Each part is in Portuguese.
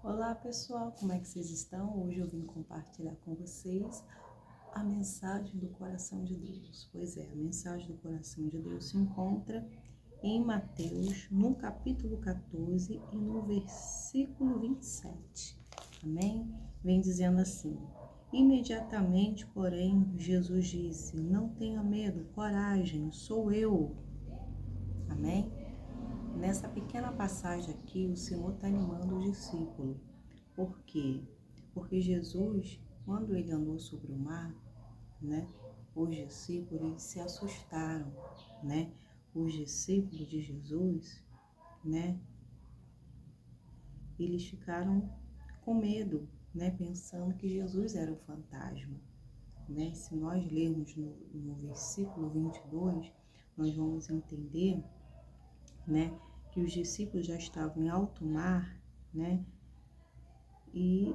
Olá pessoal, como é que vocês estão? Hoje eu vim compartilhar com vocês a mensagem do coração de Deus. Pois é, a mensagem do coração de Deus se encontra em Mateus, no capítulo 14 e no versículo 27. Amém? Vem dizendo assim: imediatamente, porém, Jesus disse: não tenha medo, coragem, sou eu. Amém? Nessa pequena passagem aqui, o Senhor está animando os discípulos. Por quê? Porque Jesus, quando ele andou sobre o mar, os discípulos eles se assustaram, Os discípulos de Jesus, eles ficaram com medo, Pensando que Jesus era um fantasma, Se nós lermos no versículo 22, nós vamos entender, que os discípulos já estavam em alto mar, E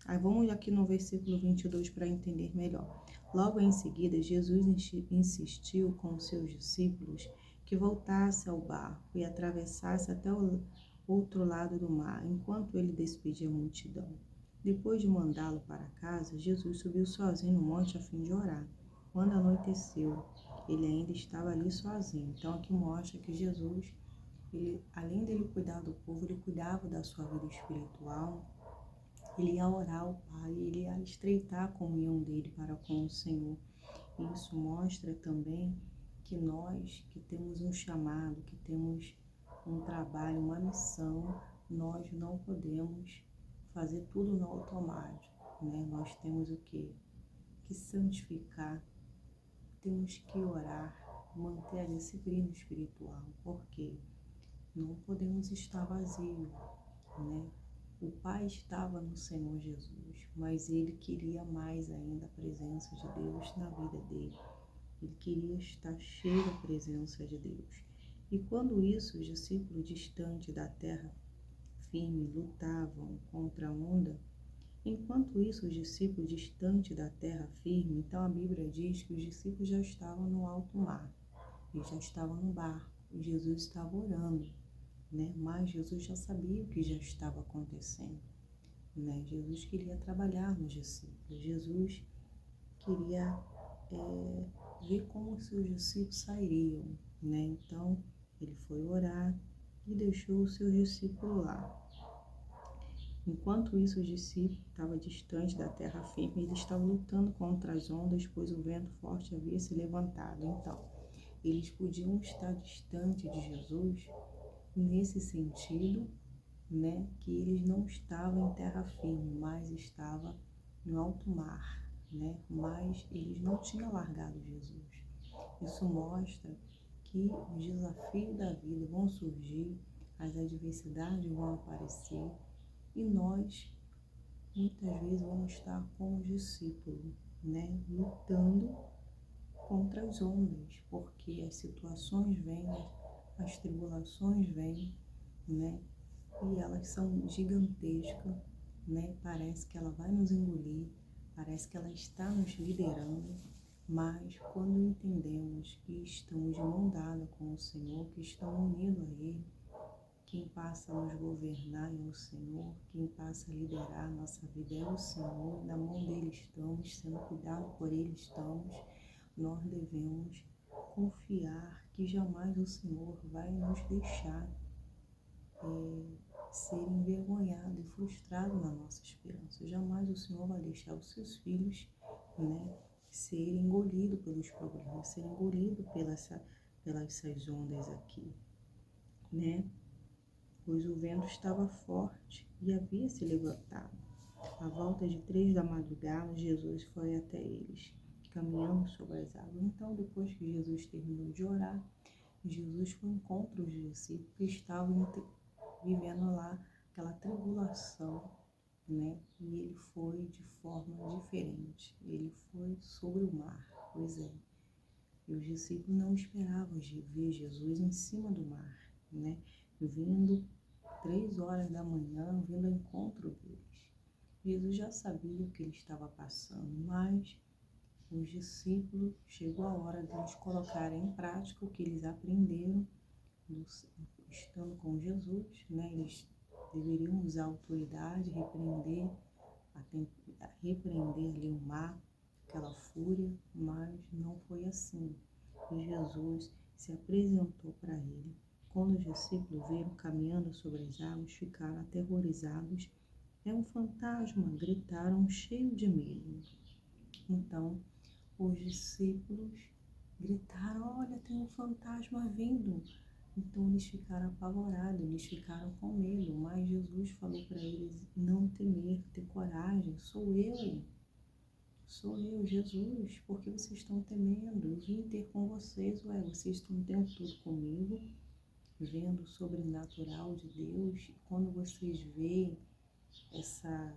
aí vamos aqui no versículo 22 para entender melhor. Logo em seguida, Jesus insistiu com os seus discípulos que voltasse ao barco e atravessasse até o outro lado do mar, enquanto ele despedia a multidão. Depois de mandá-lo para casa, Jesus subiu sozinho no monte a fim de orar. Quando anoiteceu, ele ainda estava ali sozinho. Então aqui mostra que Jesus, além dele cuidar do povo, ele cuidava da sua vida espiritual. Ele ia orar ao Pai, ele ia estreitar a comunhão dele para com o Senhor. Isso mostra também que nós que temos um chamado, que temos um trabalho, uma missão, nós não podemos fazer tudo no automático, Nós temos o quê? Que santificar, temos que orar, manter a disciplina espiritual, porque não podemos estar vazio, O Pai estava no Senhor Jesus, mas ele queria mais ainda a presença de Deus na vida dele. Ele queria estar cheio da presença de Deus. E quando isso, os discípulos distantes da terra firme lutavam contra a onda. Enquanto isso, os discípulos distantes da terra firme, então a Bíblia diz que os discípulos já estavam no alto mar, eles já estavam no barco, e Jesus estava orando, Mas Jesus já sabia o que já estava acontecendo, Jesus queria trabalhar nos discípulos, Jesus queria ver como os seus discípulos sairiam, Então, ele foi orar e deixou os seus discípulos lá. Enquanto isso, os discípulos estavam distantes da terra firme, eles estavam lutando contra as ondas, pois o vento forte havia se levantado. Então, eles podiam estar distantes de Jesus nesse sentido, que eles não estavam em terra firme, mas estavam no alto mar, Mas eles não tinham largado Jesus. Isso mostra que os desafios da vida vão surgir, as adversidades vão aparecer e nós, muitas vezes, vamos estar como os discípulos, Lutando contra as ondas, porque as situações vêm, as tribulações vêm, E elas são gigantescas, Parece que ela vai nos engolir, parece que ela está nos liderando, mas quando entendemos que estamos de mão dada com o Senhor, que estamos unidos a Ele, quem passa a nos governar é o Senhor, quem passa a liderar a nossa vida é o Senhor, na mão dele estamos, sendo cuidado por ele estamos, nós devemos confiar que jamais o Senhor vai nos deixar ser envergonhado e frustrado na nossa esperança. Jamais o Senhor vai deixar os seus filhos, serem engolidos pelos problemas, serem engolidos pelas essas ondas aqui, Pois o vento estava forte e havia se levantado. À volta de 3 da madrugada, Jesus foi até eles, caminhando sobre as águas. Então, depois que Jesus terminou de orar, Jesus foi ao encontro dos discípulos que estavam vivendo lá aquela tribulação, E ele foi de forma diferente. Ele foi sobre o mar, pois é. E os discípulos não esperavam ver Jesus em cima do mar, Vindo 3 horas da manhã, vindo ao encontro deles. Jesus já sabia o que ele estava passando, mas os discípulos, chegou a hora deles colocarem em prática o que eles aprenderam estando com Jesus, Eles deveriam usar autoridade, repreender ali o mar, aquela fúria, mas não foi assim. E Jesus se apresentou para ele. Quando os discípulos viram caminhando sobre as águas, ficaram aterrorizados. É um fantasma, gritaram, cheios de medo. Então, os discípulos gritaram, olha, tem um fantasma vindo. Então eles ficaram apavorados, eles ficaram com medo, mas Jesus falou para eles não temer, ter coragem, sou eu, Jesus, por que vocês estão temendo? Eu vim ter com vocês, vocês estão tendo tudo comigo, vendo o sobrenatural de Deus, e quando vocês veem essa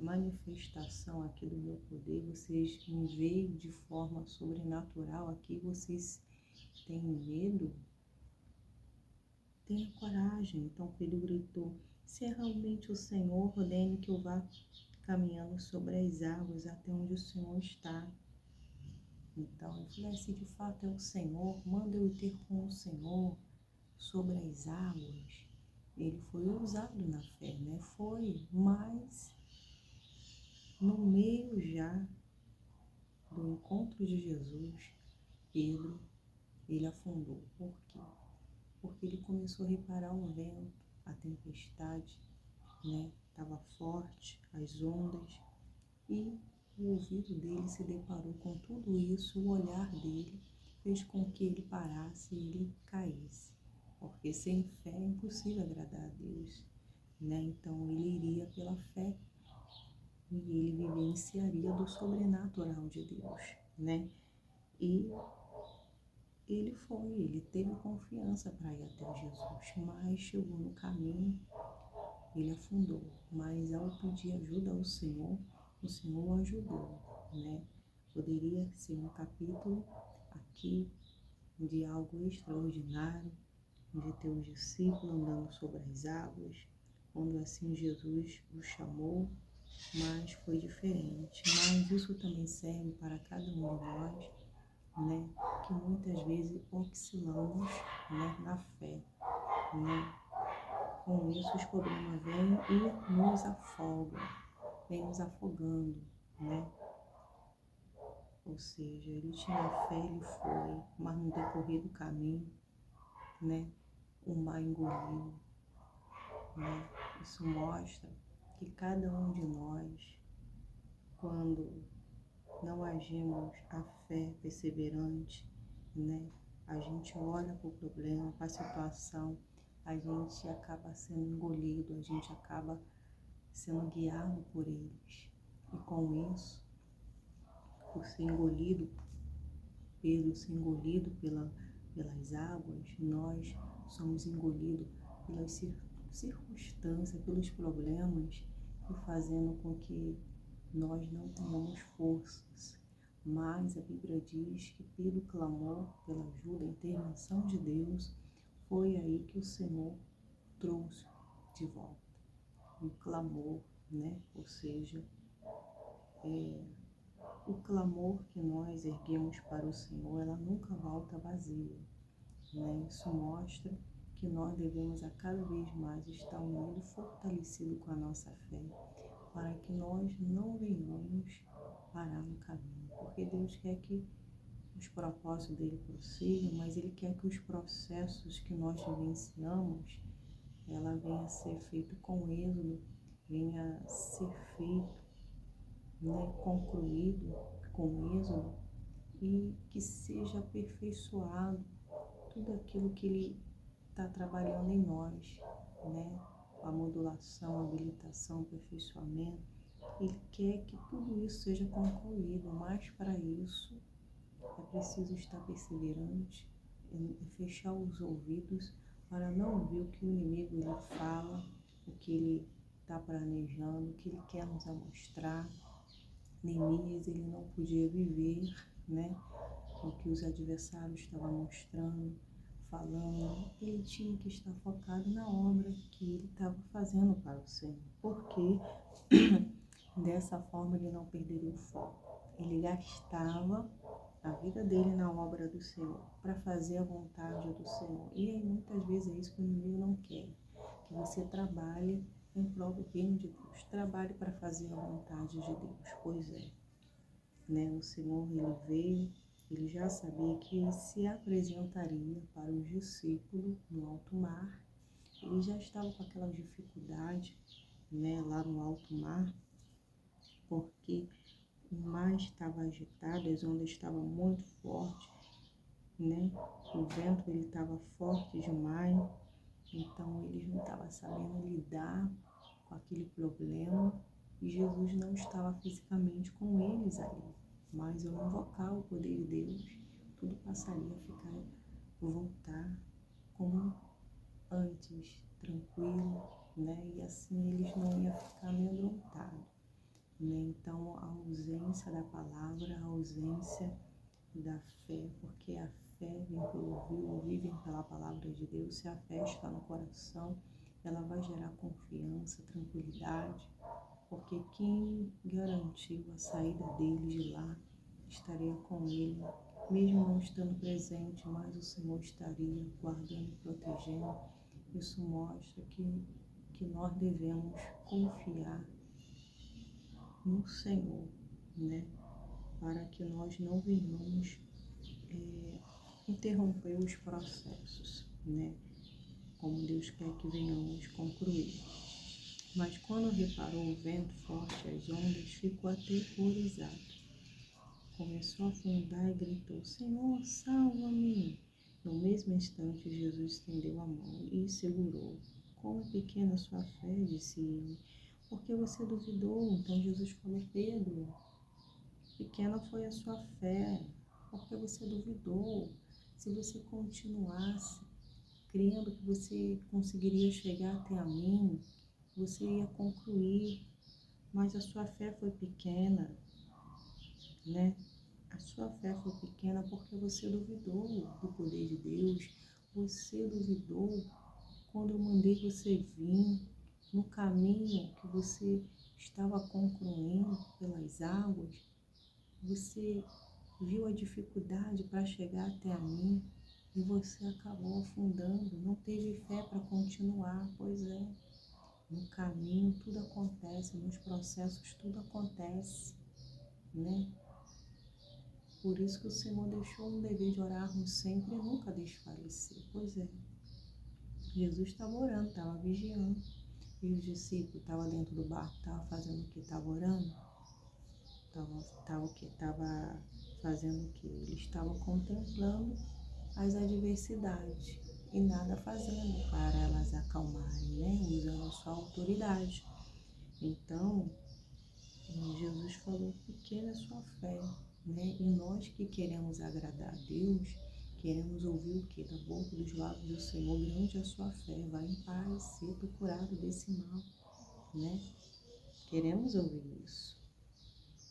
manifestação aqui do meu poder, vocês me veem de forma sobrenatural aqui, vocês têm medo? Tenha coragem. Então Pedro gritou, se é realmente o Senhor, ordene que eu vá caminhando sobre as águas até onde o Senhor está. Então eu falei, se de fato é o Senhor, manda eu ir ter com o Senhor sobre as águas. Ele foi ousado na fé, né? Foi, mas no meio já do encontro de Jesus, Pedro, ele afundou. Por quê? Porque ele começou a reparar o vento, a tempestade, né? Estava forte, as ondas, e o ouvido dele se deparou com tudo isso, o olhar dele fez com que ele parasse e ele caísse. Porque sem fé é impossível agradar a Deus, né? Então ele iria pela fé e ele vivenciaria do sobrenatural de Deus, né? E ele teve confiança para ir até Jesus, mas chegou no caminho, ele afundou. Mas ao pedir ajuda ao Senhor, o Senhor o ajudou, né? Poderia ser um capítulo aqui de algo extraordinário, de ter os discípulos andando sobre as águas, quando assim Jesus o chamou, mas foi diferente. Mas isso também serve para cada um de nós, né? Que muitas vezes oscilamos, né, na fé, né? Com isso os problemas vêm e nos afogam, vem nos afogando, né? Ou seja, ele tinha fé, ele foi, mas no decorrer do caminho, né, o mar engoliu, né? Isso mostra que cada um de nós, quando não agimos a fé perseverante, né, a gente olha para o problema, para a situação, a gente acaba sendo engolido, a gente acaba sendo guiado por eles. E com isso, por ser engolido, Pedro ser engolido pelas águas, nós somos engolidos pelas circunstâncias, pelos problemas, e fazendo com que nós não tenhamos forças. Mas a Bíblia diz que Pedro clamou pela ajuda, a intervenção de Deus, foi aí que o Senhor trouxe de volta. Um clamor, né? Ou seja, o clamor que nós erguemos para o Senhor, ela nunca volta vazia, né? Isso mostra que nós devemos a cada vez mais estar unidos, fortalecidos com a nossa fé, para que nós não venhamos parar no caminho, porque Deus quer que os propósitos dele prossigam, mas ele quer que os processos que nós vivenciamos, ela venha a ser feito com êxito, venha a ser feito, né, concluído com êxito, e que seja aperfeiçoado tudo aquilo que ele está trabalhando em nós, né? A modulação, a habilitação, o aperfeiçoamento. Ele quer que tudo isso seja concluído, mas para isso é preciso estar perseverante, fechar os ouvidos para não ouvir o que o inimigo ele fala, o que ele está planejando, o que ele quer nos mostrar. Neemias, ele não podia viver, né, o que os adversários estavam mostrando, falando. Ele tinha que estar focado na obra que ele estava fazendo para o Senhor, porque dessa forma ele não perderia o foco. Ele gastava a vida dele na obra do Senhor, para fazer a vontade do Senhor. E aí muitas vezes é isso que o inimigo não quer. que você trabalhe em prol do reino de Deus. Trabalhe para fazer a vontade de Deus. Pois é, né? O Senhor, ele veio, ele já sabia que ele se apresentaria para os discípulos no alto mar. Ele já estava com aquela dificuldade, né, lá no alto mar, porque o mar estava agitado, as ondas estavam muito fortes, né? O vento ele estava forte demais, então eles não estavam sabendo lidar com aquele problema e Jesus não estava fisicamente com eles ali, mas ao invocar o poder de Deus, tudo passaria a ficar, voltar como antes, tranquilo, né? E assim eles não iam ficar amedrontados, né? Então a ausência da palavra, a ausência da fé, porque a fé vem pelo ouvir, vivem pela palavra de Deus. Se a fé está no coração, ela vai gerar confiança, tranquilidade, porque quem garantiu a saída dele de lá estaria com ele, mesmo não estando presente, mas o Senhor estaria guardando e protegendo. Isso mostra que nós devemos confiar no Senhor, né? Para que nós não venhamos interromper os processos, né? Como Deus quer que venhamos concluir. Mas quando reparou o vento forte, as ondas, ficou aterrorizado. Começou a afundar e gritou: Senhor, salva-me! No mesmo instante, Jesus estendeu a mão e segurou. Como é pequena a sua fé, disse ele, porque você duvidou. Então Jesus falou: Pedro, pequena foi a sua fé, porque você duvidou. Se você continuasse crendo que você conseguiria chegar até a mim, você ia concluir, mas a sua fé foi pequena, né? A sua fé foi pequena porque você duvidou do poder de Deus, você duvidou quando eu mandei você vir no caminho que você estava concluindo pelas águas, você viu a dificuldade para chegar até a mim e você acabou afundando, não teve fé para continuar. Pois é, no caminho tudo acontece, nos processos tudo acontece, né? Por isso que o Senhor deixou um dever de orarmos sempre e nunca desfalecer. Pois é, Jesus estava orando, estava vigiando. E os discípulos estavam dentro do barco, estavam fazendo o que? Estavam orando? Estava o que? Estava fazendo o que? Eles estavam contemplando as adversidades e nada fazendo para elas acalmarem, né? Usando a sua autoridade. Então, Jesus falou: pequena é a sua fé, né? E nós que queremos agradar a Deus, queremos ouvir o que? Da boca dos lábios do Senhor: grande é a sua fé, vai em paz, seja curado desse mal, né? Queremos ouvir isso.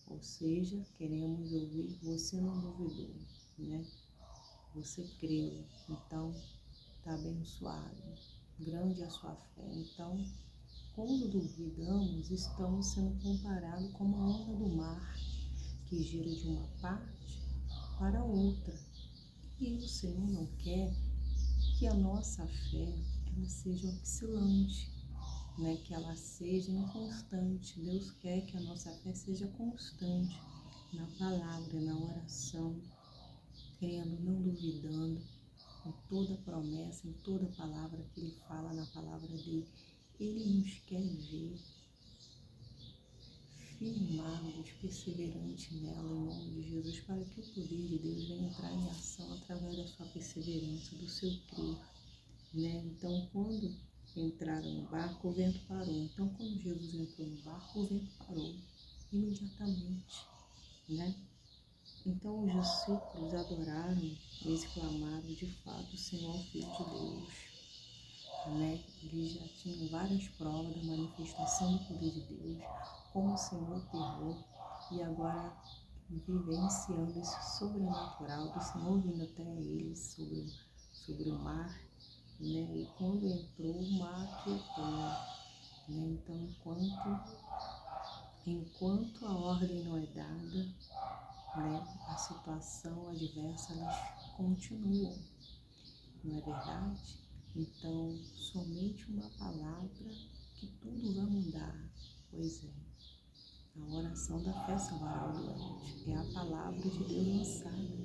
Ou seja, queremos ouvir: você não duvidou, né? Você creu, então está abençoado. Grande é a sua fé. Então, quando duvidamos, estamos sendo comparados com uma onda do mar que gira de uma parte para outra. E o Senhor não quer que a nossa fé ela seja oscilante, né? Que ela seja inconstante. Deus quer que a nossa fé seja constante na palavra, na oração, crendo, não duvidando, em toda promessa, em toda palavra que Ele fala na palavra dele. Ele nos quer ver firmados, perseverantes nela, em nome de Jesus, para que o poder de Deus venha entrar em ação através da sua perseverança, do seu crer, né? Então, quando entraram no barco, o vento parou. Então, quando Jesus entrou no barco, o vento parou imediatamente, né? Então, os discípulos adoraram e exclamaram: de fato, o Senhor é o Filho de Deus, né? Eles já tinham várias provas da manifestação do poder de Deus, como o Senhor operou, e agora vivenciando esse sobrenatural do Senhor vindo até eles sobre o mar, né? E quando entrou, o mar quietou, né? Então, enquanto a ordem não é dada, né, a situação adversa elas continuam, não é verdade? Então, somente uma palavra que tudo vai mudar. Pois é, a oração da fé salvará o doente. É a palavra de Deus lançada,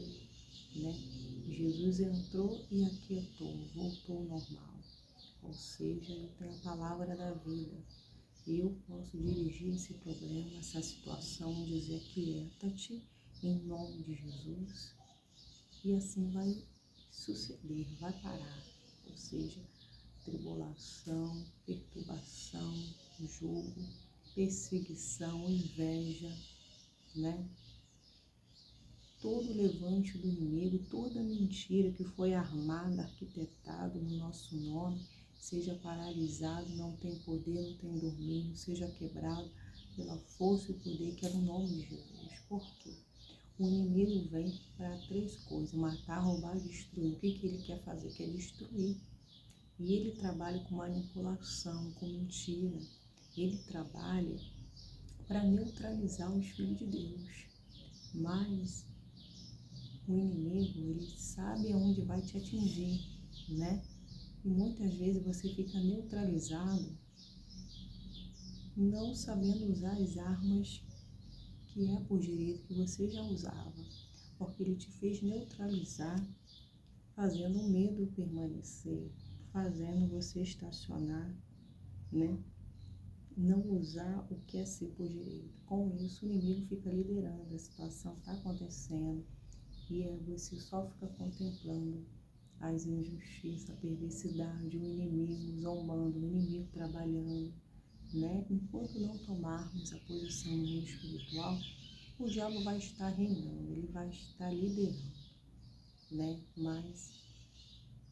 né? Jesus entrou e aquietou, voltou ao normal. Ou seja, eu tenho a palavra da vida. E eu posso dirigir esse problema, essa situação, dizer aquieta-te em nome de Jesus. E assim vai suceder, vai parar. Ou seja, tribulação, perturbação, julgo, perseguição, inveja, né? Todo levante do inimigo, toda mentira que foi armada, arquitetado no nosso nome, seja paralisado, não tem poder, não tem domínio, seja quebrado pela força e poder que é no nome de Jesus. Por quê? O inimigo vem para 3 coisas: matar, roubar e destruir. O que ele quer fazer? Quer destruir. E ele trabalha com manipulação, com mentira. Ele trabalha para neutralizar os filhos de Deus. Mas o inimigo, ele sabe aonde vai te atingir, né? E muitas vezes você fica neutralizado, não sabendo usar as armas que é por direito que você já usava, porque ele te fez neutralizar, fazendo o medo permanecer, fazendo você estacionar, né? Não usar o que é ser por direito. Com isso, o inimigo fica liderando, a situação está acontecendo e você só fica contemplando as injustiças, a perversidade, o inimigo zombando, o inimigo trabalhando, né? Enquanto não tomarmos a posição no mundo espiritual, o diabo vai estar reinando, ele vai estar liderando, né? Mas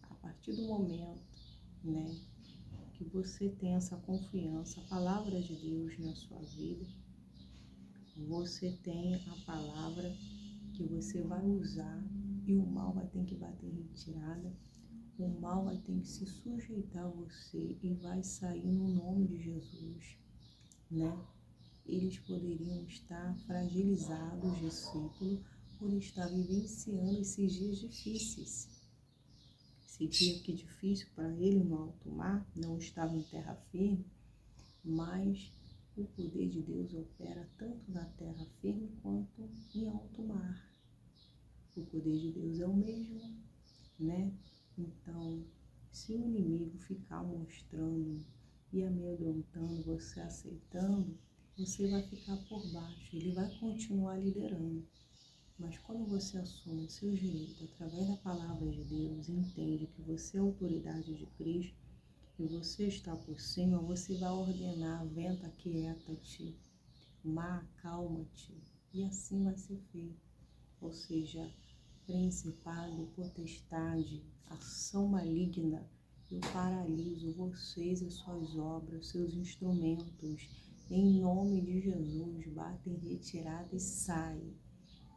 a partir do momento, né, que você tem essa confiança, a palavra de Deus na sua vida, você tem a palavra que você vai usar e o mal vai ter que bater em retirada, o mal vai ter que se sujeitar a você e vai sair no nome de Jesus, né? Eles poderiam estar fragilizados, os discípulos, por estar vivenciando esses dias difíceis. Esse dia que é difícil para ele no alto mar, não estava em terra firme, mas o poder de Deus opera tanto na terra firme quanto em alto mar. O poder de Deus é o mesmo, né? Então, se o inimigo ficar mostrando e amedrontando, você aceitando, você vai ficar por baixo, ele vai continuar liderando. Mas quando você assume o seu direito através da palavra de Deus, entende que você é a autoridade de Cristo e você está por cima, você vai ordenar: vento, aquieta-te, mar, acalma-te, e assim vai ser feito. Ou seja, principado, potestade, ação maligna, eu paraliso vocês e suas obras, seus instrumentos, em nome de Jesus, bata em retirada e sai.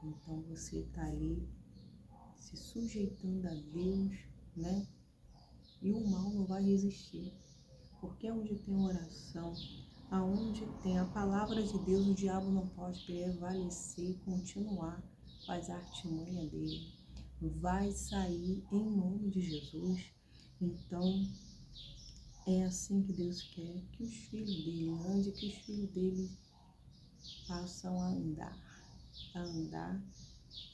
Então você está ali se sujeitando a Deus, né? E o mal não vai resistir, porque onde tem oração, aonde tem a palavra de Deus, o diabo não pode prevalecer e continuar com as artimanhas dele. Vai sair em nome de Jesus. Então, é assim que Deus quer que os filhos dele andem, que os filhos dele passam a andar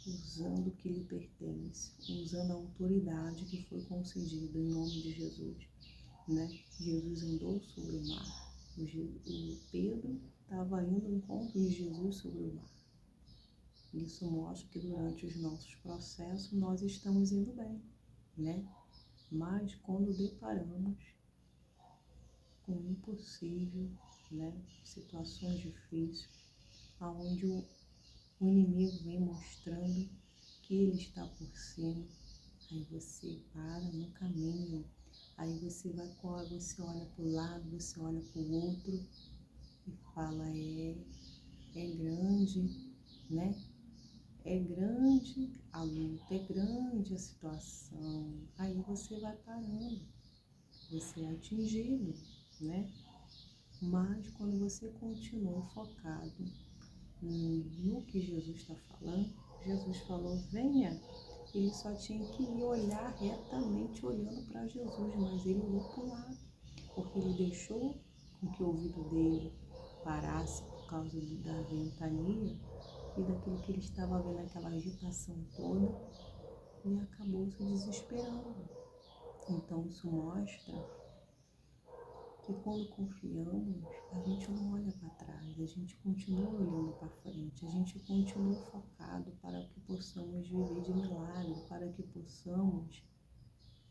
usando o que lhe pertence, usando a autoridade que foi concedida em nome de Jesus, né? Jesus andou sobre o mar. O Pedro estava indo ao encontro de Jesus sobre o mar. Isso mostra que durante os nossos processos nós estamos indo bem, né? Mas quando deparamos com o impossível, né? Situações difíceis, onde o inimigo vem mostrando que ele está por cima, aí você para no caminho, aí você você olha para o lado, você olha para o outro e fala: é grande, né? É grande a luta, é grande a situação. Aí você vai parando, você é atingido, né? Mas quando você continua focado no que Jesus está falando, Jesus falou: venha, Ele só tinha que ir olhar retamente olhando para Jesus, mas ele olhou para o lado, porque ele deixou com que o ouvido dele parasse por causa da ventania e daquilo que ele estava vendo, aquela agitação toda, e acabou se desesperando. Então isso mostra que quando confiamos, a gente não olha para trás, a gente continua olhando para frente, a gente continua focado para que possamos viver de milagre, para que possamos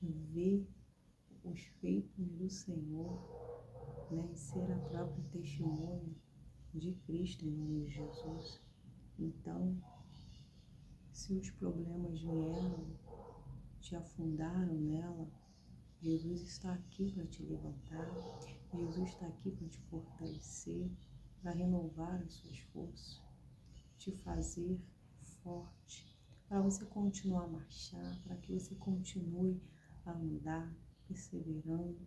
ver os feitos do Senhor, né, e ser a própria testemunha de Cristo em nome de Jesus. Então, se os problemas vieram, te afundaram nela, Jesus está aqui para te levantar, Jesus está aqui para te fortalecer, para renovar as suas forças, te fazer forte, para você continuar a marchar, para que você continue a andar, perseverando,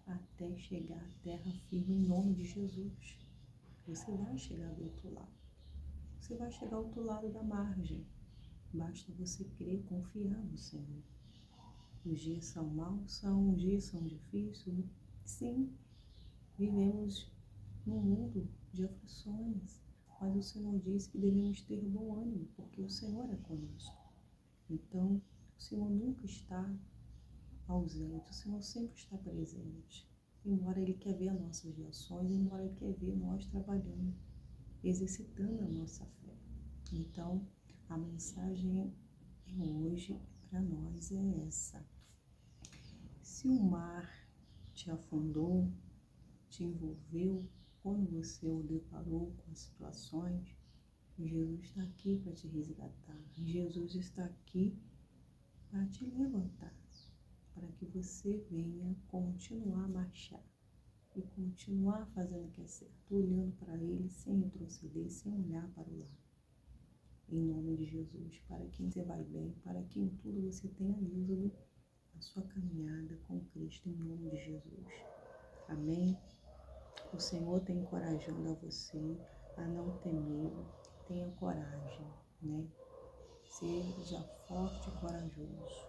até chegar à terra firme em nome de Jesus. Você vai chegar do outro lado, você vai chegar ao outro lado da margem, basta você crer, confiar no Senhor. Os dias são maus, os dias são difíceis. Sim, vivemos num mundo de aflições, mas o Senhor disse que devemos ter bom ânimo, porque o Senhor é conosco. Então, o Senhor nunca está ausente, o Senhor sempre está presente. Embora Ele quer ver as nossas reações, embora Ele quer ver nós trabalhando, exercitando a nossa fé. Então, a mensagem hoje para nós é essa. Se o mar te afundou, te envolveu, quando você o deparou com as situações, Jesus está aqui para te resgatar. Jesus está aqui para te levantar, para que você venha continuar a marchar e continuar fazendo o que é certo, olhando para Ele sem retroceder, sem olhar para o lado. Em nome de Jesus, para que você vai bem, para que em tudo você tenha êxodo na sua caminhada com Cristo, em nome de Jesus. Amém? O Senhor tem encorajando a você a não ter medo, tenha coragem, né? Seja forte e corajoso,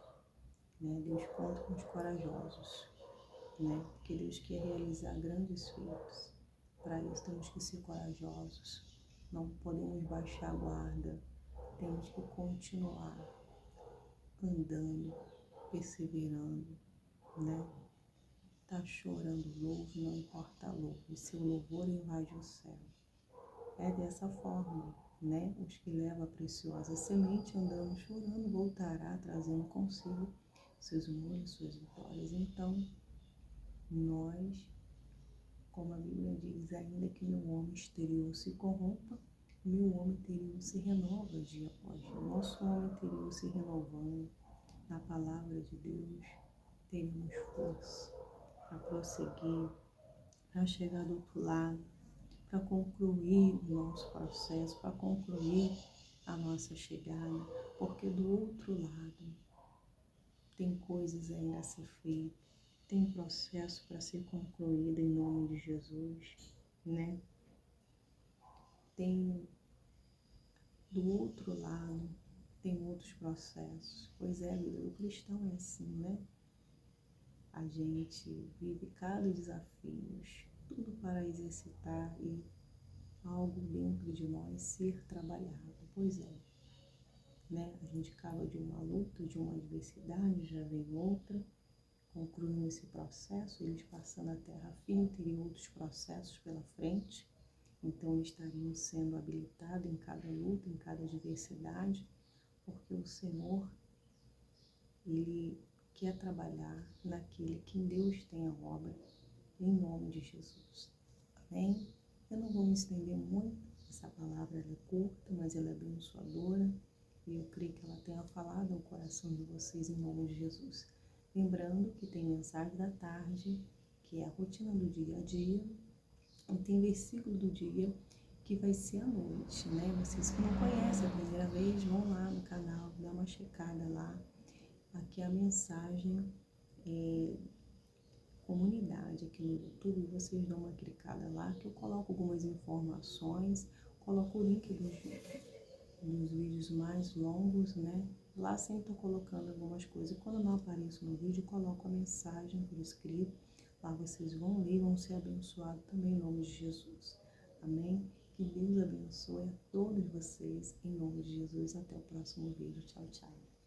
né? Deus conta com os corajosos, né? Porque Deus quer realizar grandes feitos. Para isso temos que ser corajosos, não podemos baixar a guarda, temos que continuar andando, perseverando, né? Tá chorando, louve, não importa louve, seu louvor invade o céu. É dessa forma, né? Os que levam a preciosa semente andando chorando voltará trazendo consigo seus humores, suas vitórias. Então, nós, como a Bíblia diz, ainda que meu homem exterior se corrompa, meu homem interior se renova dia após dia. Nosso homem interior se renovando na palavra de Deus, teremos força para prosseguir, para chegar do outro lado, para concluir o nosso processo, para concluir a nossa chegada, porque do outro lado tem coisas ainda a ser feitas, tem processo para ser concluído em nome de Jesus, né? Tem do outro lado, tem outros processos, pois é, a vida do cristão é assim, né? A gente vive cada desafios, tudo para exercitar e algo dentro de nós ser trabalhado. Pois é, né? A gente acaba de uma luta, de uma adversidade, já vem outra, concluindo esse processo, eles passando a terra firme, teriam outros processos pela frente, então estariam sendo habilitados em cada luta, em cada adversidade, porque o Senhor, Ele quer trabalhar naquele que em Deus tem a obra, em nome de Jesus. Amém? Eu não vou me estender muito, essa palavra ela é curta, mas ela é abençoadora, e eu creio que ela tenha falado ao coração de vocês em nome de Jesus. Lembrando que tem mensagem da tarde, que é a rotina do dia a dia, e tem versículo do dia, que vai ser à noite, né? Vocês que não conhecem a primeira vez, vão lá no canal, dá uma checada lá. Aqui a mensagem comunidade aqui no YouTube, vocês dão uma clicada lá, que eu coloco algumas informações, coloco o link dos vídeos mais longos, né? Lá sempre estou colocando algumas coisas. Quando não apareço no vídeo, coloco a mensagem por escrito. Lá vocês vão ler e vão ser abençoados também em nome de Jesus. Amém? Que Deus abençoe a todos vocês em nome de Jesus. Até o próximo vídeo. Tchau, tchau.